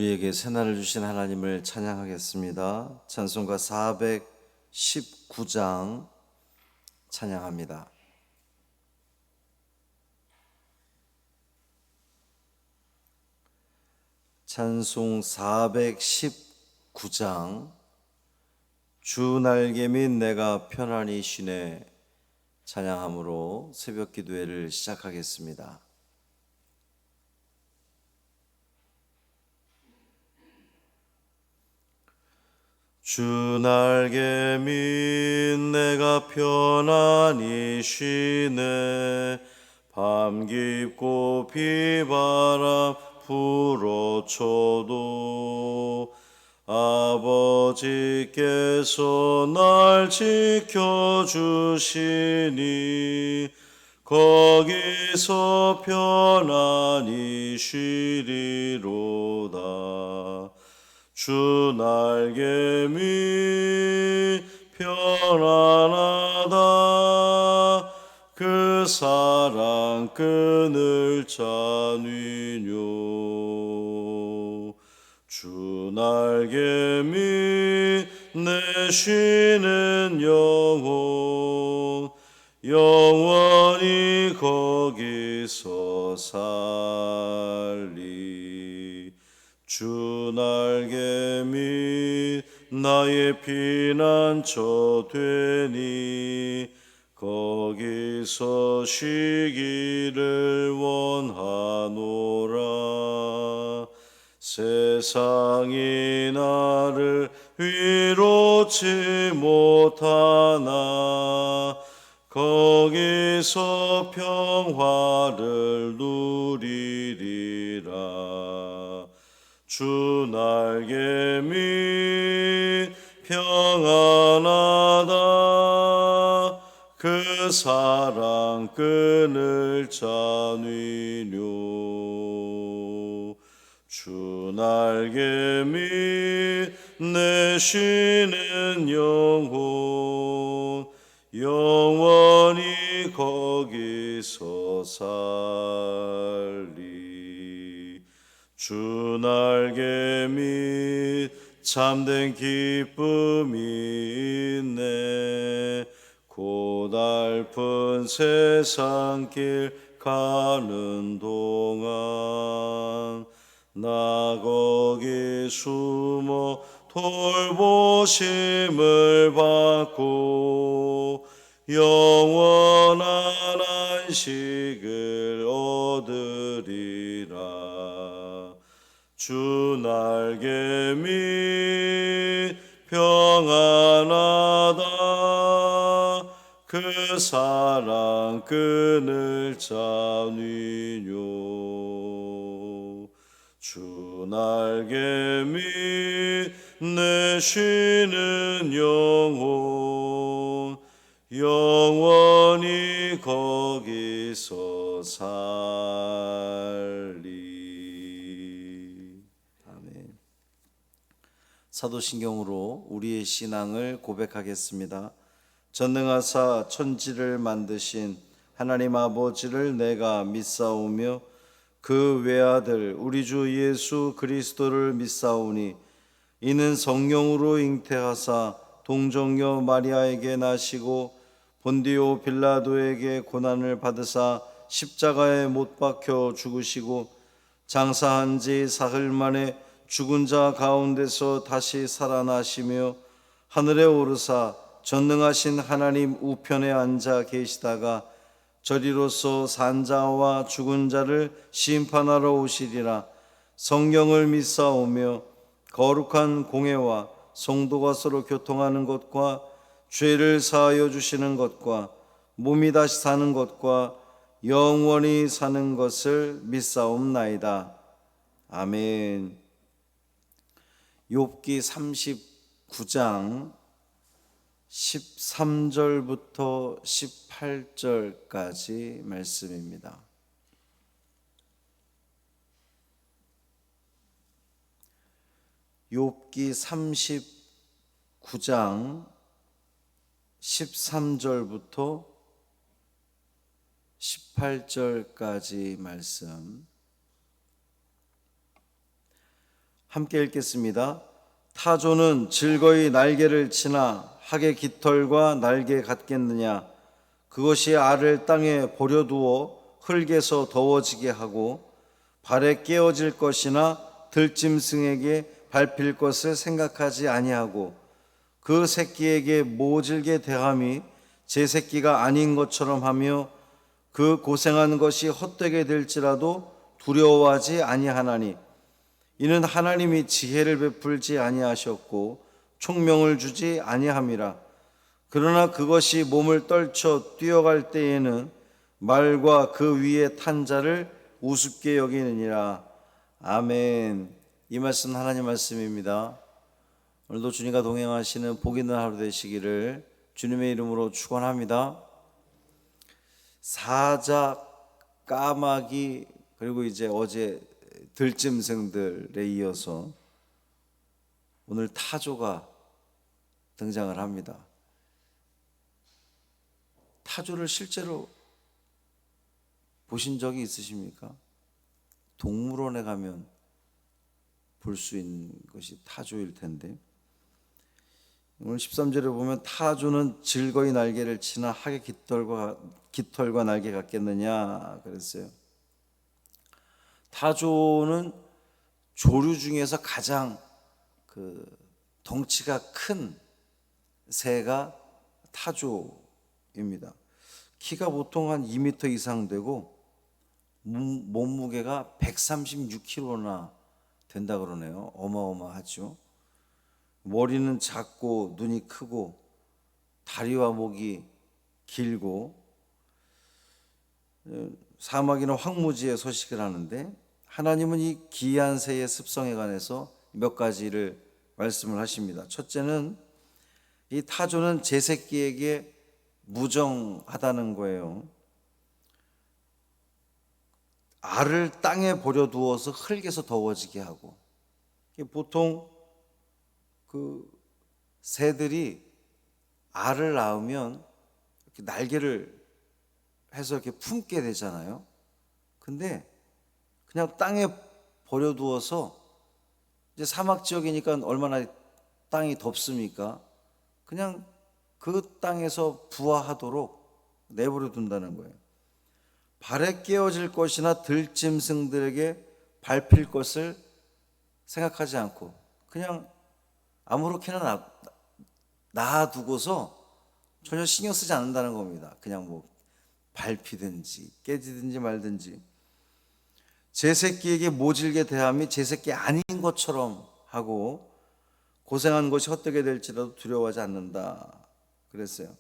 우리에게 새날을 주신 하나님을 찬양하겠습니다. 찬송가 419장 찬양합니다. 찬송 419장 주 날개 및 내가 편안히 쉬네 찬양함으로 새벽 기도회를 시작하겠습니다. 주 날개 밑 내가 편안히 쉬네 밤 깊고 비바람 불어쳐도 아버지께서 날 지켜주시니 거기서 편안히 쉬리로다. 주 날개 밑 편안하다. 그 사랑 끈을 짜뉘뇨. 주 날개 밑 내 쉬는 영혼 영원히 거기서 살리. 주 날개 밑 나의 피난처 되니 거기서 쉬기를 원하노라. 세상이 나를 위로치 못하나 거기서 평화를 누리리라. 주 날개 밑 평안하다. 그 사랑 끈을 짜뉘뇨. 주 날개 밑 내 쉬는 영혼 영원히 거기서 살리. 주 날개 밑 참된 기쁨이 있네. 고달픈 세상 길 가는 동안 나 거기 숨어 돌보심을 받고 영원한 안식을 얻으리라. 주 날개 밑 평안하다. 그 사랑 끈을 짜뉘뇨. 주 날개 밑 내 쉬는 영혼 영원히 거기서 살리. 아멘. 사도신경으로 우리의 신앙을 고백하겠습니다. 전능하사 천지를 만드신 하나님 아버지를 내가 믿사오며 그 외아들 우리 주 예수 그리스도를 믿사오니 이는 성령으로 잉태하사 동정녀 마리아에게 나시고 본디오 빌라도에게 고난을 받으사 십자가에 못 박혀 죽으시고 장사한 지 사흘 만에 죽은 자 가운데서 다시 살아나시며 하늘에 오르사 전능하신 하나님 우편에 앉아 계시다가 저리로서 산 자와 죽은 자를 심판하러 오시리라. 성경을 믿사오며 거룩한 공회와 성도가 서로 교통하는 것과 죄를 사하여 주시는 것과 몸이 다시 사는 것과 영원히 사는 것을 믿사옵나이다. 아멘. 욥기 39장 13절부터 18절까지 말씀입니다. 욥기 39장 13절부터 18절까지 말씀. 함께 읽겠습니다. 타조는 즐거이 날개를 치나 학의 깃털과 날개 같겠느냐. 그것이 알을 땅에 버려두어 흙에서 더워지게 하고 발에 깨어질 것이나 들짐승에게 밟힐 것을 생각하지 아니하고 그 새끼에게 모질게 대함이 제 새끼가 아닌 것처럼 하며 그 고생한 것이 헛되게 될지라도 두려워하지 아니하나니 이는 하나님이 지혜를 베풀지 아니하셨고 총명을 주지 아니함이라. 그러나 그것이 몸을 떨쳐 뛰어갈 때에는 말과 그 위에 탄 자를 우습게 여기느니라. 아멘. 이 말씀 하나님 말씀입니다. 오늘도 주님과 동행하시는 복 있는 하루 되시기를 주님의 이름으로 축원합니다. 사자, 까마귀, 그리고 이제 어제 들짐승들에 이어서 오늘 타조가 등장을 합니다. 타조를 실제로 보신 적이 있으십니까? 동물원에 가면 볼 수 있는 것이 타조일 텐데, 오늘 13절에 보면 타조는 즐거이 날개를 치나 학의 깃털과 날개 같겠느냐 그랬어요. 타조는 조류 중에서 가장 덩치가 큰 새가 타조입니다. 키가 보통 한 2m 이상 되고 몸무게가 136kg나 된다 그러네요. 어마어마하죠. 머리는 작고 눈이 크고 다리와 목이 길고 사막이나 황무지에 서식을 하는데, 하나님은 이 기이한 새의 습성에 관해서 몇 가지를 말씀을 하십니다. 첫째는 이 타조는 제 새끼에게 무정하다는 거예요. 알을 땅에 버려두어서 흙에서 더워지게 하고, 보통 새들이 알을 낳으면 이렇게 날개를 해서 이렇게 품게 되잖아요. 근데 그냥 땅에 버려두어서, 이제 사막 지역이니까 얼마나 땅이 덥습니까? 그냥 그 땅에서 부화하도록 내버려 둔다는 거예요. 발에 깨어질 것이나 들짐승들에게 밟힐 것을 생각하지 않고 그냥 아무렇게나 놔두고서 전혀 신경 쓰지 않는다는 겁니다. 그냥 뭐 밟히든지 깨지든지 말든지. 제 새끼에게 모질게 대함이 제 새끼 아닌 것처럼 하고 고생한 것이 헛되게 될지라도 두려워하지 않는다 그랬어요.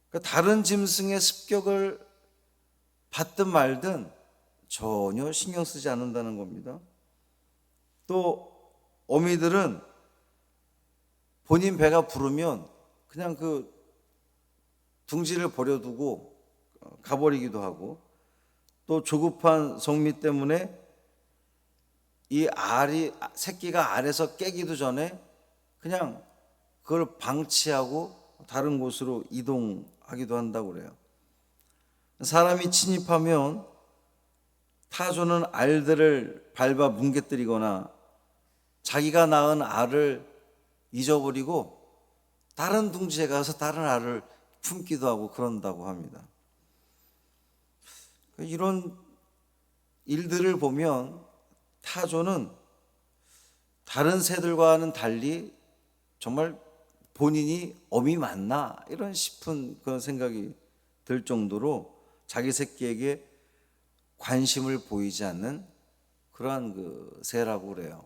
그러니까 다른 짐승의 습격을 받든 말든 전혀 신경 쓰지 않는다는 겁니다. 또 어미들은 본인 배가 부르면 그냥 둥지를 버려두고 가버리기도 하고, 또 조급한 성미 때문에 이 새끼가 알에서 깨기도 전에 그냥 그걸 방치하고 다른 곳으로 이동하기도 한다고 그래요. 사람이 침입하면 타조는 알들을 밟아 뭉개뜨리거나 자기가 낳은 알을 잊어버리고 다른 둥지에 가서 다른 알을 품기도 하고 그런다고 합니다. 이런 일들을 보면 타조는 다른 새들과는 달리 정말 본인이 어미 맞나 이런 싶은 그런 생각이 들 정도로 자기 새끼에게 관심을 보이지 않는 그러한 새라고 그래요.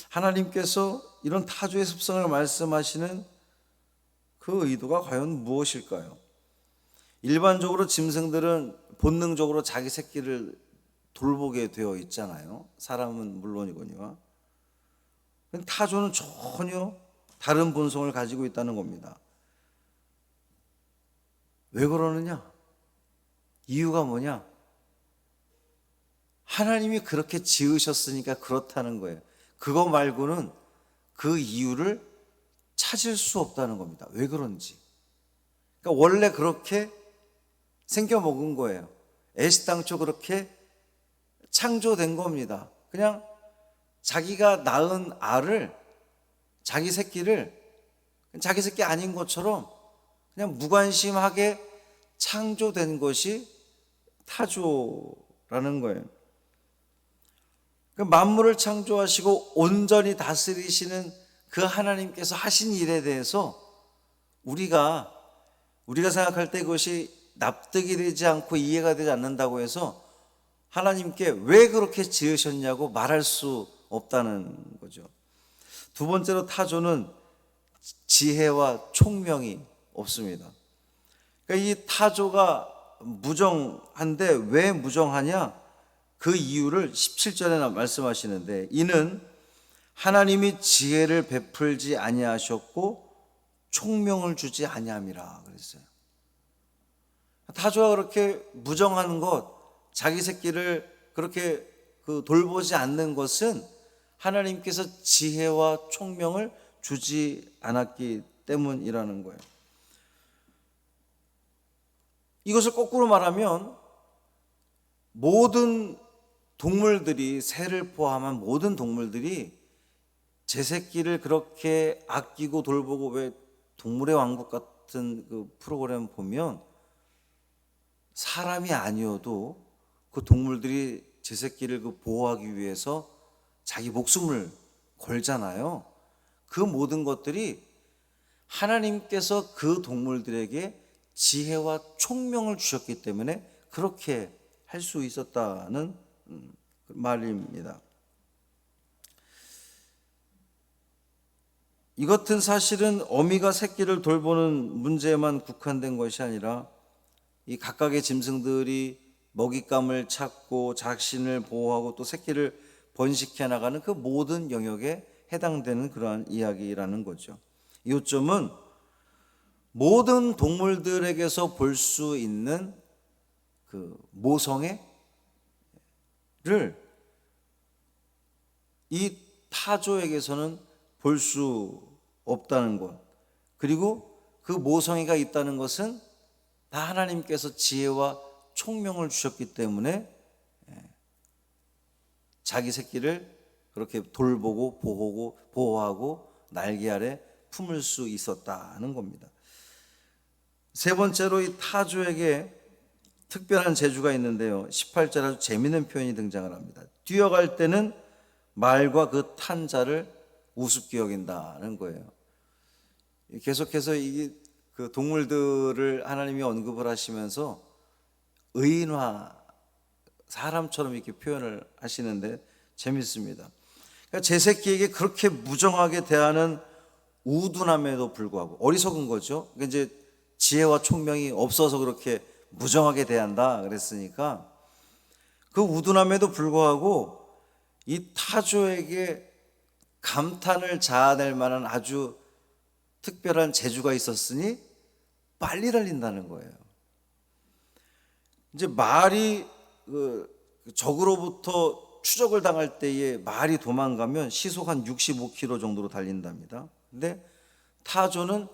하나님께서 이런 타조의 습성을 말씀하시는 그 의도가 과연 무엇일까요? 일반적으로 짐승들은 본능적으로 자기 새끼를 돌보게 되어 있잖아요. 사람은 물론이거니와. 타조는 전혀 다른 본성을 가지고 있다는 겁니다. 왜 그러느냐? 이유가 뭐냐? 하나님이 그렇게 지으셨으니까 그렇다는 거예요. 그거 말고는 그 이유를 찾을 수 없다는 겁니다. 왜 그런지. 그러니까 원래 그렇게 생겨 먹은 거예요. 애시당초 그렇게 창조된 겁니다. 그냥 자기가 낳은 알을, 자기 새끼를 자기 새끼 아닌 것처럼 그냥 무관심하게 창조된 것이 타조라는 거예요. 그 만물을 창조하시고 온전히 다스리시는 그 하나님께서 하신 일에 대해서 우리가 생각할 때 그것이 납득이 되지 않고 이해가 되지 않는다고 해서 하나님께 왜 그렇게 지으셨냐고 말할 수 없다는 거죠. 두 번째로 타조는 지혜와 총명이 없습니다. 그러니까 이 타조가 무정한데 왜 무정하냐? 그 이유를 17절에 말씀하시는데, 이는 하나님이 지혜를 베풀지 아니하셨고 총명을 주지 아니함이라 그랬어요. 타조가 그렇게 무정한 것, 자기 새끼를 그렇게 돌보지 않는 것은 하나님께서 지혜와 총명을 주지 않았기 때문이라는 거예요. 이것을 거꾸로 말하면 모든 동물들이, 새를 포함한 모든 동물들이 제 새끼를 그렇게 아끼고 돌보고, 왜 동물의 왕국 같은 그 프로그램 보면 사람이 아니어도 그 동물들이 제 새끼를 보호하기 위해서 자기 목숨을 걸잖아요. 그 모든 것들이 하나님께서 그 동물들에게 지혜와 총명을 주셨기 때문에 그렇게 할 수 있었다는 말입니다. 이것은 사실은 어미가 새끼를 돌보는 문제에만 국한된 것이 아니라 이 각각의 짐승들이 먹잇감을 찾고 자신을 보호하고 또 새끼를 번식해 나가는 그 모든 영역에 해당되는 그러한 이야기라는 거죠. 이 요점은 모든 동물들에게서 볼 수 있는 그 모성애를 이 타조에게서는 볼 수 없다는 것, 그리고 그 모성애가 있다는 것은 다 하나님께서 지혜와 총명을 주셨기 때문에 자기 새끼를 그렇게 돌보고 보호하고 날개 아래 품을 수 있었다는 겁니다. 세 번째로 이 타조에게 특별한 재주가 있는데요, 18절에 아주 재미있는 표현이 등장을 합니다. 뛰어갈 때는 말과 그 탄 자를 우습게 여긴다는 거예요. 계속해서 이 그 동물들을 하나님이 언급을 하시면서 의인화, 사람처럼 이렇게 표현을 하시는데 재밌습니다. 그러니까 제 새끼에게 그렇게 무정하게 대하는 우둔함에도 불구하고, 어리석은 거죠. 그러니까 이제 지혜와 총명이 없어서 그렇게 무정하게 대한다 그랬으니까, 그 우둔함에도 불구하고 이 타조에게 감탄을 자아낼 만한 아주 특별한 재주가 있었으니 빨리 달린다는 거예요. 이제 말이 적으로부터 추적을 당할 때에 말이 도망가면 시속 한 65km 정도로 달린답니다. 근데 타조는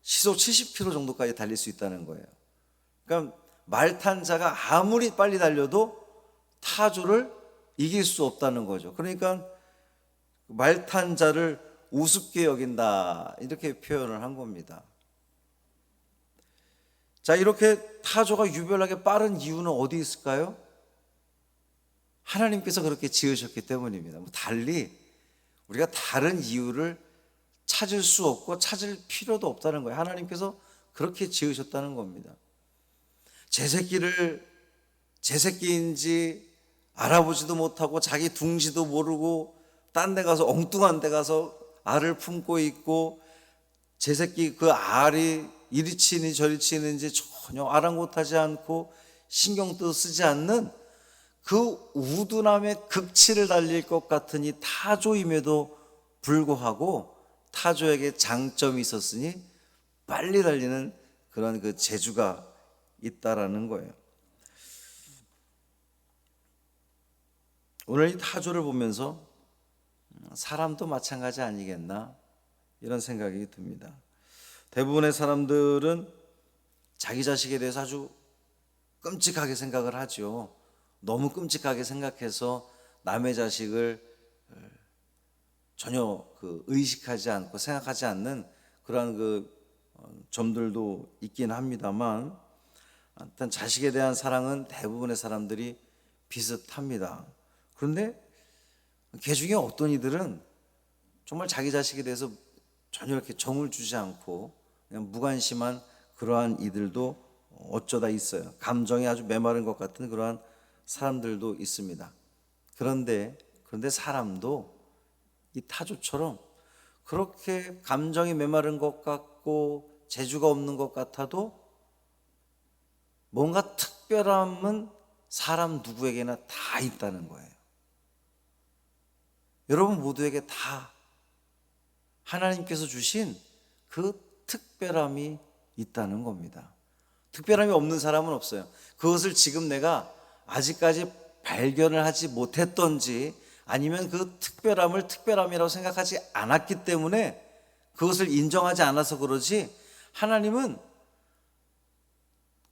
시속 70km 정도까지 달릴 수 있다는 거예요. 그러니까 말탄 자가 아무리 빨리 달려도 타조를 이길 수 없다는 거죠. 그러니까 말탄 자를 우습게 여긴다, 이렇게 표현을 한 겁니다. 자, 이렇게 타조가 유별나게 빠른 이유는 어디 있을까요? 하나님께서 그렇게 지으셨기 때문입니다. 달리 우리가 다른 이유를 찾을 수 없고 찾을 필요도 없다는 거예요. 하나님께서 그렇게 지으셨다는 겁니다. 제 새끼인지 알아보지도 못하고 자기 둥지도 모르고 딴 데 가서, 엉뚱한 데 가서 알을 품고 있고, 제 새끼 그 알이 이리 치니 저리 치는지 전혀 아랑곳하지 않고 신경도 쓰지 않는 그 우둔함의 극치를 달릴 것 같은 이 타조임에도 불구하고 타조에게 장점이 있었으니 빨리 달리는 그런 그 재주가 있다라는 거예요. 오늘 이 타조를 보면서 사람도 마찬가지 아니겠나, 이런 생각이 듭니다. 대부분의 사람들은 자기 자식에 대해서 아주 끔찍하게 생각을 하죠. 너무 끔찍하게 생각해서 남의 자식을 전혀 의식하지 않고 생각하지 않는 그러한 점들도 있긴 합니다만, 일단 자식에 대한 사랑은 대부분의 사람들이 비슷합니다. 그런데 그 중에 어떤 이들은 정말 자기 자식에 대해서 전혀 이렇게 정을 주지 않고 그냥 무관심한 그러한 이들도 어쩌다 있어요. 감정이 아주 메마른 것 같은 그러한 사람들도 있습니다. 그런데 사람도 이 타조처럼 그렇게 감정이 메마른 것 같고 재주가 없는 것 같아도 뭔가 특별함은 사람 누구에게나 다 있다는 거예요. 여러분 모두에게 다 하나님께서 주신 그 특별함이 있다는 겁니다. 특별함이 없는 사람은 없어요. 그것을 지금 내가 아직까지 발견을 하지 못했던지, 아니면 그 특별함을 특별함이라고 생각하지 않았기 때문에 그것을 인정하지 않아서 그러지, 하나님은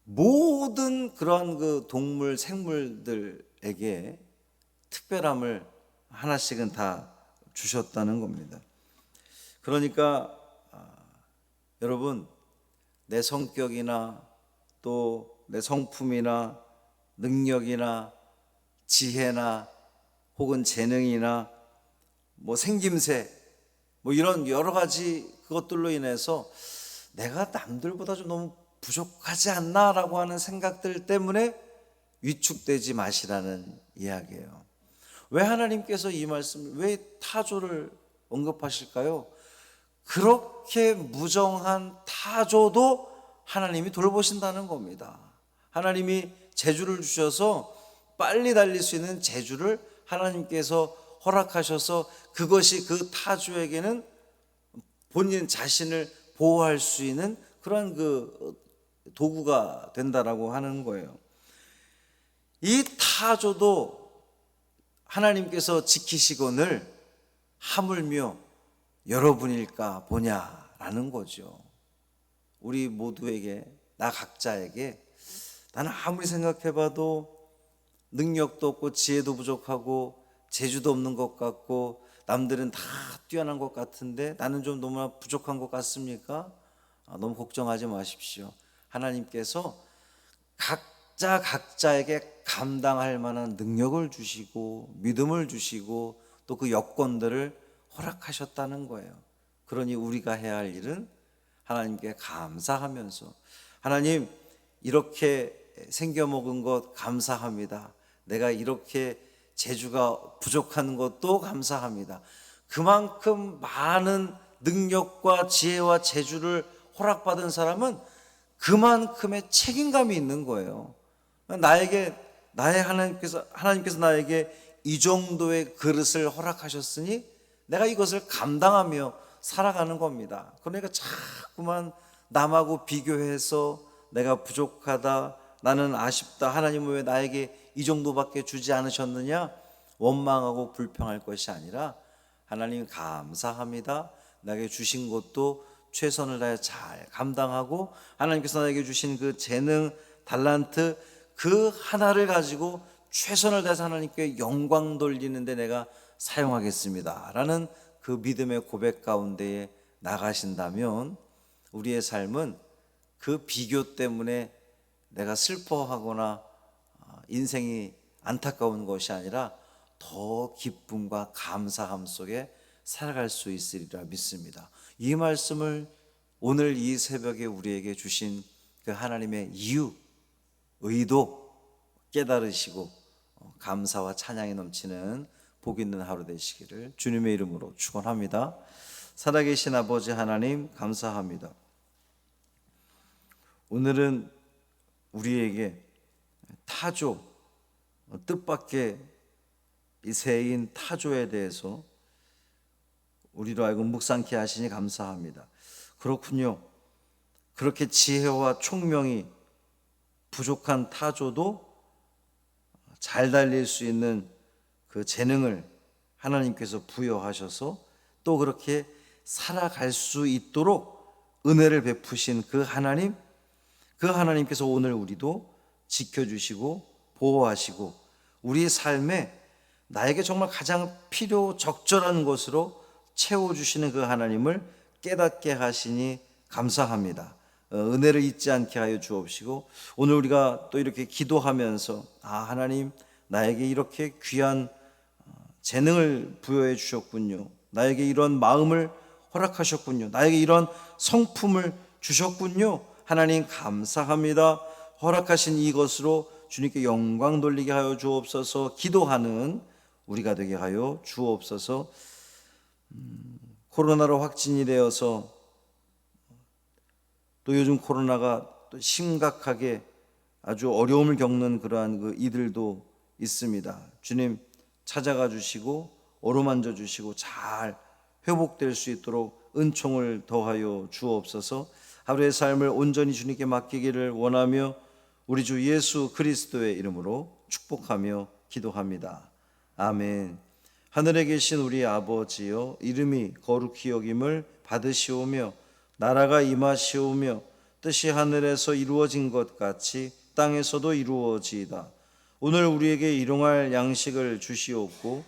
모든 그런 동물, 생물들에게 특별함을 하나씩은 다 주셨다는 겁니다. 그러니까 여러분, 내 성격이나 또 내 성품이나 능력이나 지혜나 혹은 재능이나 생김새 이런 여러 가지 그것들로 인해서 내가 남들보다 좀 너무 부족하지 않나라고 하는 생각들 때문에 위축되지 마시라는 이야기예요. 왜 하나님께서 이 말씀을, 왜 타조를 언급하실까요? 그렇게 무정한 타조도 하나님이 돌보신다는 겁니다. 하나님이 재주를 주셔서 빨리 달릴 수 있는 재주를 하나님께서 허락하셔서 그것이 그 타조에게는 본인 자신을 보호할 수 있는 그런 도구가 된다라고 하는 거예요. 이 타조도 하나님께서 지키시거늘 하물며 여러분일까 보냐라는 거죠. 우리 모두에게, 나 각자에게, 나는 아무리 생각해봐도 능력도 없고 지혜도 부족하고 재주도 없는 것 같고 남들은 다 뛰어난 것 같은데 나는 좀 너무나 부족한 것 같습니까? 너무 걱정하지 마십시오. 하나님께서 각자에게 감당할 만한 능력을 주시고 믿음을 주시고 또 그 여건들을 허락하셨다는 거예요. 그러니 우리가 해야 할 일은 하나님께 감사하면서, 하나님 이렇게 생겨먹은 것 감사합니다. 내가 이렇게 재주가 부족한 것도 감사합니다. 그만큼 많은 능력과 지혜와 재주를 허락받은 사람은 그만큼의 책임감이 있는 거예요. 하나님께서 나에게 이 정도의 그릇을 허락하셨으니 내가 이것을 감당하며 살아가는 겁니다. 그러니까 자꾸만 남하고 비교해서 내가 부족하다, 나는 아쉽다, 하나님은 왜 나에게 이 정도밖에 주지 않으셨느냐 원망하고 불평할 것이 아니라, 하나님 감사합니다, 나에게 주신 것도 최선을 다해 잘 감당하고 하나님께서 나에게 주신 그 재능, 달란트 그 하나를 가지고 최선을 다해서 하나님께 영광 돌리는데 내가 사용하겠습니다 라는 그 믿음의 고백 가운데에 나가신다면, 우리의 삶은 그 비교 때문에 내가 슬퍼하거나 인생이 안타까운 것이 아니라 더 기쁨과 감사함 속에 살아갈 수 있으리라 믿습니다. 이 말씀을 오늘 이 새벽에 우리에게 주신 그 하나님의 이유, 의도 깨달으시고 감사와 찬양이 넘치는 복 있는 하루 되시기를 주님의 이름으로 축원합니다. 살아계신 아버지 하나님 감사합니다. 오늘은 우리에게 타조, 뜻밖의 이 새인 타조에 대해서 우리로 하여금 묵상케 하시니 감사합니다. 그렇군요. 그렇게 지혜와 총명이 부족한 타조도 잘 달릴 수 있는 그 재능을 하나님께서 부여하셔서 또 그렇게 살아갈 수 있도록 은혜를 베푸신 그 하나님께서 오늘 우리도 지켜주시고 보호하시고 우리 삶에 나에게 정말 가장 필요 적절한 것으로 채워주시는 그 하나님을 깨닫게 하시니 감사합니다. 은혜를 잊지 않게 하여 주옵시고, 오늘 우리가 또 이렇게 기도하면서 하나님 나에게 이렇게 귀한 재능을 부여해 주셨군요, 나에게 이런 마음을 허락하셨군요, 나에게 이런 성품을 주셨군요, 하나님 감사합니다, 허락하신 이것으로 주님께 영광 돌리게 하여 주옵소서 기도하는 우리가 되게 하여 주옵소서. 코로나로 확진이 되어서 또 요즘 코로나가 또 심각하게 아주 어려움을 겪는 그러한 그 이들도 있습니다. 주님 찾아가 주시고 어루만져 주시고 잘 회복될 수 있도록 은총을 더하여 주옵소서. 하루의 삶을 온전히 주님께 맡기기를 원하며 우리 주 예수 그리스도의 이름으로 축복하며 기도합니다. 아멘. 하늘에 계신 우리 아버지여, 이름이 거룩히 여김을 받으시오며 나라가 임하시오며 뜻이 하늘에서 이루어진 것 같이 땅에서도 이루어지이다. 오늘 우리에게 일용할 양식을 주시옵고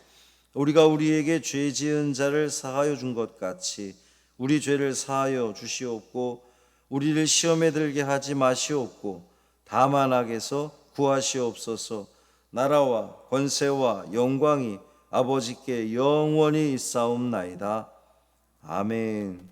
우리가 우리에게 죄 지은 자를 사하여 준 것 같이 우리 죄를 사하여 주시옵고 우리를 시험에 들게 하지 마시옵고 다만 악에서 구하시옵소서. 나라와 권세와 영광이 아버지께 영원히 있사옵나이다. 아멘.